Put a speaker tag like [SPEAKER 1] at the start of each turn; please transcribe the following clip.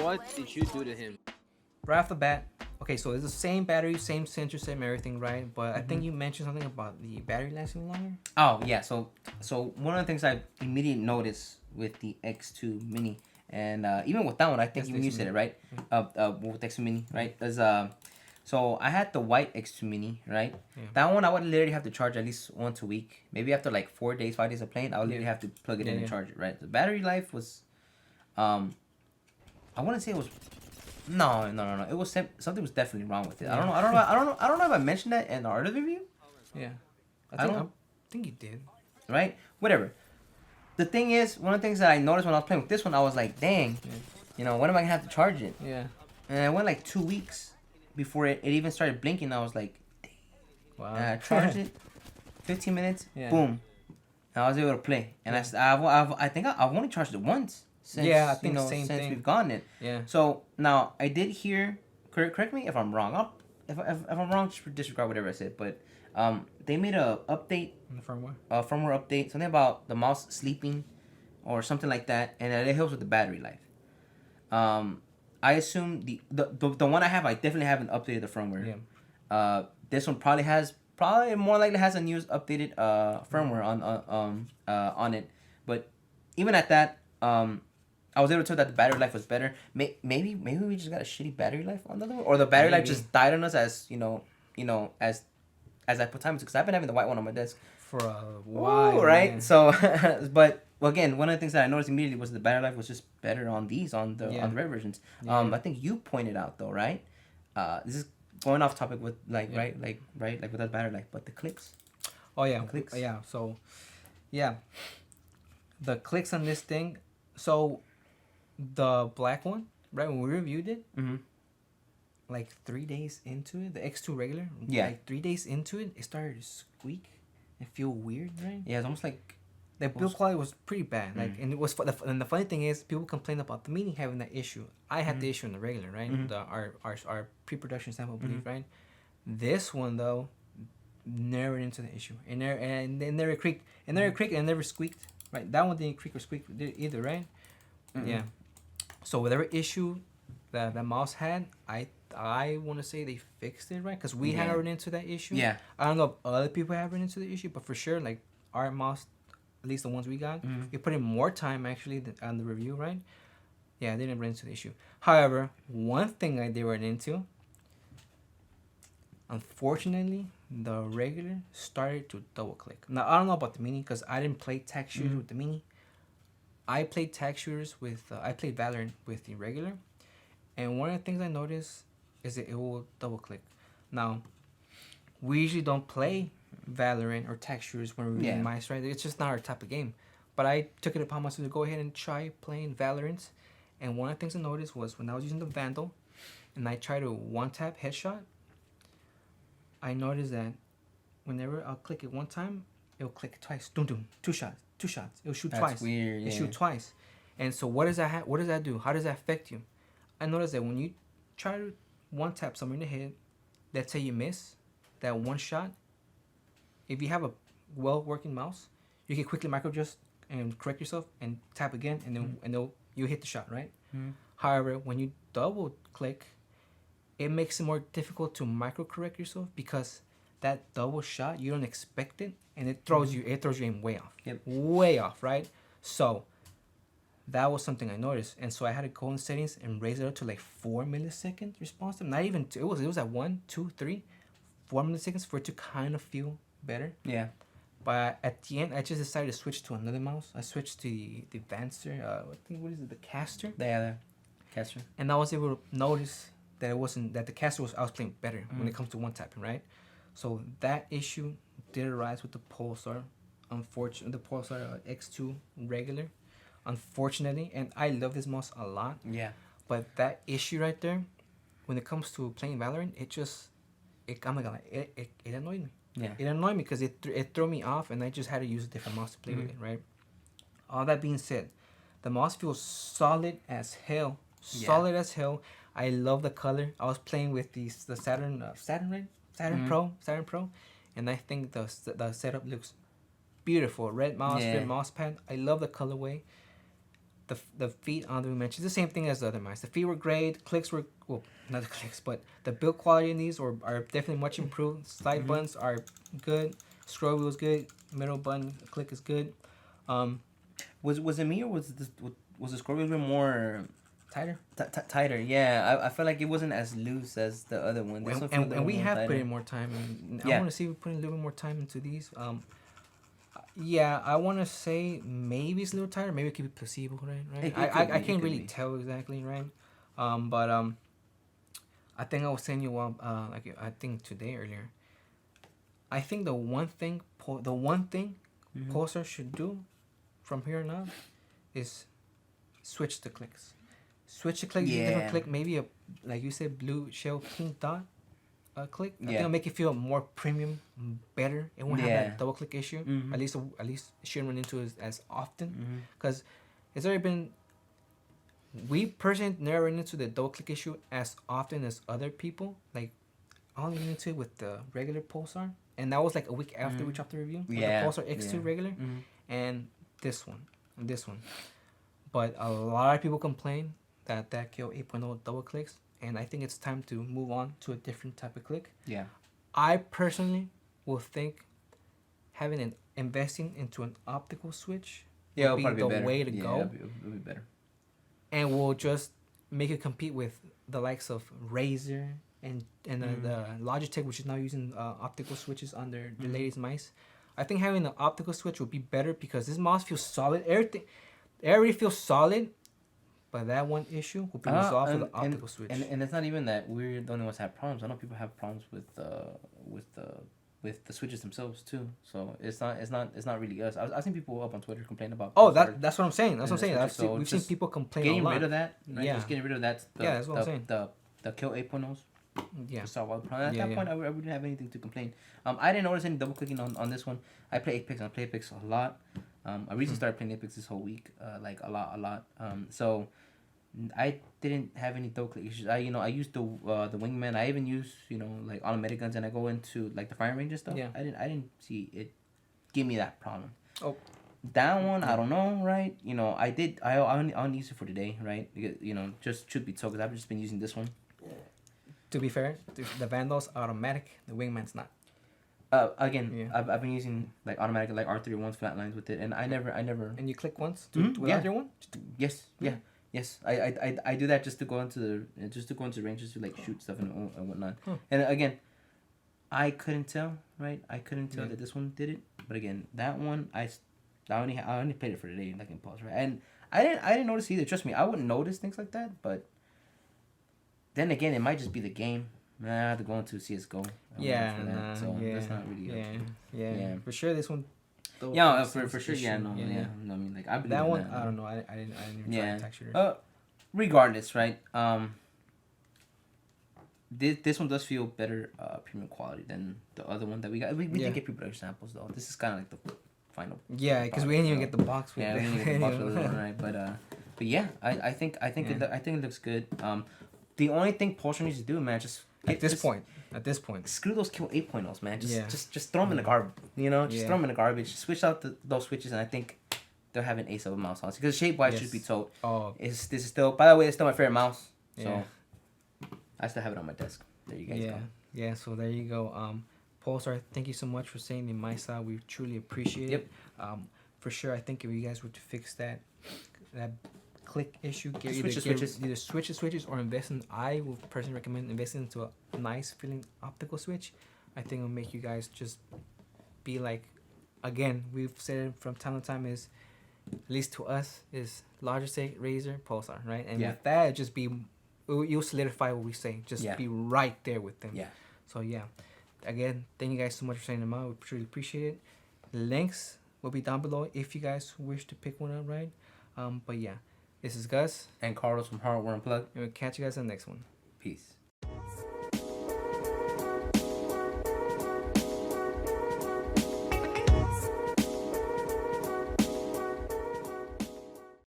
[SPEAKER 1] what did you do to him?
[SPEAKER 2] Right off the bat, okay, so it's the same battery, same sensor, same everything, right? But I think you mentioned something about the battery lasting longer.
[SPEAKER 3] Oh yeah, so one of the things I immediately noticed with the X2 Mini, and even with that one, I think
[SPEAKER 2] That's
[SPEAKER 3] even
[SPEAKER 2] the
[SPEAKER 3] you
[SPEAKER 2] X2
[SPEAKER 3] said it
[SPEAKER 2] Mini.
[SPEAKER 3] right. With X2 Mini, right? There's so I had the white X2 Mini, right?
[SPEAKER 2] Yeah.
[SPEAKER 3] That one I would literally have to charge at least once a week, maybe after like 4 days, 5 days of playing. I would literally have to plug it in and charge it, right? The battery life was, I wouldn't say it was. No. It was something was definitely wrong with it. I don't know. I don't know if I mentioned that in our other review.
[SPEAKER 2] Yeah,
[SPEAKER 3] I
[SPEAKER 2] think you did.
[SPEAKER 3] Right? Whatever. The thing is, one of the things that I noticed when I was playing with this one, I was like, dang, when am I gonna have to charge it?
[SPEAKER 2] Yeah.
[SPEAKER 3] And I went like 2 weeks before it even started blinking. I was like, dang.
[SPEAKER 2] Wow.
[SPEAKER 3] And I charged it, 15 minutes,
[SPEAKER 2] Yeah.
[SPEAKER 3] boom, and I was able to play. And I think I've only charged it once. Since,
[SPEAKER 2] I think same
[SPEAKER 3] since
[SPEAKER 2] thing.
[SPEAKER 3] we've gotten it.
[SPEAKER 2] Yeah.
[SPEAKER 3] So now I did hear. Correct me if I'm wrong. If I'm wrong, just disregard whatever I said. But they made a update.
[SPEAKER 2] The firmware.
[SPEAKER 3] Firmware update. Something about the mouse sleeping, or something like that, and it helps with the battery life. I assume the one I have, I definitely haven't updated the firmware.
[SPEAKER 2] Yeah.
[SPEAKER 3] This one probably more likely has a new updated firmware on it. But even at that, I was able to tell that the battery life was better. Maybe we just got a shitty battery life on the other one, or the battery life just died on us as as I put time into, because I've been having the white one on my desk
[SPEAKER 2] for a while.
[SPEAKER 3] Ooh, right?
[SPEAKER 2] Man.
[SPEAKER 3] So, but again, one of the things that I noticed immediately was the battery life was just better on the red versions.
[SPEAKER 2] Yeah.
[SPEAKER 3] I think you pointed out though, right? This is going off topic with like with that battery life, but the clicks.
[SPEAKER 2] Oh yeah,
[SPEAKER 3] The clicks.
[SPEAKER 2] yeah. So, yeah, the clicks on this thing. So, the black one, right? When we reviewed it, like 3 days into it, the X2 regular, like 3 days into it, it started to squeak and feel weird, right?
[SPEAKER 3] Yeah, it's almost like
[SPEAKER 2] the build quality was pretty bad. Like, and it was and the funny thing is, people complain about the Mini having that issue. I had the issue in the regular, right? Our pre-production sample, I believe, right? This one though, never into the issue, and it never creaked, and never squeaked, right? That one didn't creak or squeak either, right? Yeah. So whatever issue that mouse had, I want to say they fixed it, right? Because we had run into that issue.
[SPEAKER 3] Yeah.
[SPEAKER 2] I don't know if other people have run into the issue, but for sure, like our mouse, at least the ones we got, we put in more time actually on the review, right? Yeah, they didn't run into the issue. However, one thing I did run into, unfortunately, the regular started to double click. Now I don't know about the Mini because I didn't play tag shooters with the Mini. I played tag shooters with I played Valorant with the regular, and one of the things I noticed is that it will double click. Now, we usually don't play Valorant or tag shooters when we're using mice, right? It's just not our type of game. But I took it upon myself to go ahead and try playing Valorant, and one of the things I noticed was when I was using the Vandal, and I tried to one tap headshot, I noticed that whenever I'll click it one time, it'll click twice. Doom doom, two shots. It'll shoot twice.
[SPEAKER 3] That's weird. Yeah.
[SPEAKER 2] It shoot twice. And so what does that what does that do? How does that affect you? I noticed that when you try to one tap somewhere in the head, let's say you miss that one shot, if you have a well working mouse, you can quickly micro adjust and correct yourself and tap again, and then you hit the shot, right? However, when you double click, it makes it more difficult to micro correct yourself because that double shot, you don't expect it, and it throws you aim way off.
[SPEAKER 3] Yep.
[SPEAKER 2] Way off, right? So that was something I noticed, and so I had to go in settings and raise it up to like 4 milliseconds response time. Not even two, it was at 1, 2, 3, 4 milliseconds for it to kind of feel better.
[SPEAKER 3] Yeah.
[SPEAKER 2] But at the end, I just decided to switch to another mouse. I switched to the Vanster. What is it? The Caster.
[SPEAKER 3] Yeah, Caster.
[SPEAKER 2] And I was able to notice that the Caster I was playing better when it comes to one tapping, right? So that issue did arise with the Pulsar, the Pulsar X2 regular, unfortunately. And I love this mouse a lot.
[SPEAKER 3] Yeah.
[SPEAKER 2] But that issue right there, when it comes to playing Valorant, I'm not gonna lie, it annoyed me.
[SPEAKER 3] Yeah.
[SPEAKER 2] It annoyed me because it threw me off, and I just had to use a different mouse to play with it, right? All that being said, the mouse feels solid as hell. Solid as hell. I love the color. I was playing with the Saturn, right? Saturn Pro, and I think the setup looks beautiful. Red mouse, red mouse pad. I love the colorway. the feet on the dimensions, the same thing as the other mice. The feet were great. Clicks were, well, not the clicks, but the build quality in these are definitely much improved. Slide buttons are good. Scroll wheel is good. Middle button click is good.
[SPEAKER 3] Was it me, or was the scroll wheel more
[SPEAKER 2] Tighter.
[SPEAKER 3] tighter? Yeah, I felt like it wasn't as loose as the other one. This one
[SPEAKER 2] And we have
[SPEAKER 3] tighter.
[SPEAKER 2] put in more time, and
[SPEAKER 3] Yeah.
[SPEAKER 2] I want to see if we put in a little bit more time into these. Yeah, I want to say maybe it's a little tighter. Maybe it could be placebo, right?
[SPEAKER 3] It
[SPEAKER 2] I
[SPEAKER 3] could be, it
[SPEAKER 2] can't
[SPEAKER 3] could
[SPEAKER 2] really
[SPEAKER 3] be.
[SPEAKER 2] tell exactly, right? But I think I was saying you like I think today earlier. I think the one thing Pulsar should do from here on out is switch the clicks. Switch the clicks, use a different
[SPEAKER 3] Yeah.
[SPEAKER 2] click, maybe a, like you said, blue shell pink dot click. I think
[SPEAKER 3] Yeah.
[SPEAKER 2] it'll make it feel more premium, better. It won't have
[SPEAKER 3] Yeah.
[SPEAKER 2] that double click issue.
[SPEAKER 3] Mhm.
[SPEAKER 2] At least it shouldn't run into it as often,
[SPEAKER 3] Mhm.
[SPEAKER 2] because it's already been. We personally never run into the double click issue as often as other people. Like I only ran into it with the regular Pulsar, and that was like a week after we dropped the review. With
[SPEAKER 3] Yeah.
[SPEAKER 2] the Pulsar X2
[SPEAKER 3] Yeah.
[SPEAKER 2] regular,
[SPEAKER 3] Mhm.
[SPEAKER 2] and this one. But a lot of people complain that kill 8.0 double clicks, and I think it's time to move on to a different type of click.
[SPEAKER 3] Yeah.
[SPEAKER 2] I personally will think investing into an optical switch
[SPEAKER 3] Yeah,
[SPEAKER 2] would
[SPEAKER 3] it'll
[SPEAKER 2] be
[SPEAKER 3] probably
[SPEAKER 2] the
[SPEAKER 3] better.
[SPEAKER 2] way to
[SPEAKER 3] Yeah,
[SPEAKER 2] go,
[SPEAKER 3] it'll be better.
[SPEAKER 2] and will just make it compete with the likes of Razer and the Logitech, which is now using optical switches on their latest mice. I think having an optical switch would be better because this mouse feels solid. Everything already feels solid, but that one issue will be resolved with the optical switch.
[SPEAKER 3] And it's not even that we're the only ones that have problems. I know people have problems with the switches themselves too. So it's not really us. I've seen people up on Twitter complain about.
[SPEAKER 2] Oh, that's what I'm saying. That's what I'm saying.
[SPEAKER 3] switches, so
[SPEAKER 2] We've seen
[SPEAKER 3] just
[SPEAKER 2] people complain a
[SPEAKER 3] getting
[SPEAKER 2] lot.
[SPEAKER 3] rid of that. Right?
[SPEAKER 2] Yeah.
[SPEAKER 3] Just getting rid of that.
[SPEAKER 2] Yeah, that's what I'm saying.
[SPEAKER 3] The kill 8.0s.
[SPEAKER 2] Yeah.
[SPEAKER 3] At that point, I wouldn't have anything to complain. I didn't notice any double clicking on this one. I play Apex. I play Apex a lot. I recently started playing Apex this whole week. Like a lot. So I didn't have any double click issues. I used the wingman. I even use like automatic guns, and I go into like the firing range and stuff.
[SPEAKER 2] Yeah.
[SPEAKER 3] I didn't see it give me that problem.
[SPEAKER 2] Oh.
[SPEAKER 3] That one, I don't know, right? I only use it for today, right? Because, just truth be told, because I've just been using this one.
[SPEAKER 2] To be fair, the Vandal's automatic. The Wingman's not.
[SPEAKER 3] Again,
[SPEAKER 2] Yeah.
[SPEAKER 3] I've been using like automatic like R31's flatlines with it, and I never.
[SPEAKER 2] And you click once
[SPEAKER 3] Mhm,
[SPEAKER 2] to
[SPEAKER 3] yeah.
[SPEAKER 2] your one.
[SPEAKER 3] Yes, yeah, yes. I do that just to go into ranges to like shoot stuff and whatnot.
[SPEAKER 2] Huh.
[SPEAKER 3] And again, I couldn't tell, right? I couldn't tell
[SPEAKER 2] Yeah.
[SPEAKER 3] that this one did it, but again, that one I only played it for today, like in pause, right? And I didn't notice either. Trust me, I wouldn't notice things like that, but then again, it might just be the game. I have to go into CS:GO.
[SPEAKER 2] Yeah,
[SPEAKER 3] so
[SPEAKER 2] yeah,
[SPEAKER 3] that's not really.
[SPEAKER 2] yeah. For sure, this one.
[SPEAKER 3] Yeah, for sure. Yeah, no, yeah. No, I mean, like I believe
[SPEAKER 2] That
[SPEAKER 3] in
[SPEAKER 2] one,
[SPEAKER 3] that.
[SPEAKER 2] I don't know. I didn't even try to texture it.
[SPEAKER 3] Regardless, right? This one does feel better premium quality than the other one that we got. We didn't get people examples though. This is kind of like the final.
[SPEAKER 2] Yeah, because we didn't even get the box with
[SPEAKER 3] Yeah,
[SPEAKER 2] it.
[SPEAKER 3] we didn't get the box with it, right? But yeah, I think
[SPEAKER 2] Yeah.
[SPEAKER 3] it looks good. The only thing Pulsar needs to do, man,
[SPEAKER 2] At this point,
[SPEAKER 3] screw those kill 8.0s, man.
[SPEAKER 2] Yeah.
[SPEAKER 3] Just throw them in the garbage. Just
[SPEAKER 2] Yeah.
[SPEAKER 3] throw them in the garbage. Switch out those switches, and I think they'll have an ace of a mouse on. Because shape wise,
[SPEAKER 2] Yes.
[SPEAKER 3] should be told.
[SPEAKER 2] Oh,
[SPEAKER 3] This is still, by the way, it's still my favorite mouse. So
[SPEAKER 2] Yeah.
[SPEAKER 3] I still have it on my desk. There you guys go.
[SPEAKER 2] Yeah. So there you go. Pulsar, thank you so much for saying in my side. We truly appreciate
[SPEAKER 3] Yep.
[SPEAKER 2] it. For sure, I think if you guys were to fix that click issue, either switches or invest in. I would personally recommend investing into a nice feeling optical switch. I think it'll make you guys just be like, again, we've said it from time to time, is at least to us is Logitech, Razer, Pulsar, right? And
[SPEAKER 3] Yeah.
[SPEAKER 2] with that, just be you'll solidify what we say. Just
[SPEAKER 3] Yeah.
[SPEAKER 2] be right there with them.
[SPEAKER 3] Yeah.
[SPEAKER 2] So yeah, again, thank you guys so much for saying them out. We truly appreciate it. Links will be down below if you guys wish to pick one up, right? But yeah, this is Gus,
[SPEAKER 3] And Carlos from Hardware Unplugged.
[SPEAKER 2] and we'll catch you guys on the next one.
[SPEAKER 3] Peace.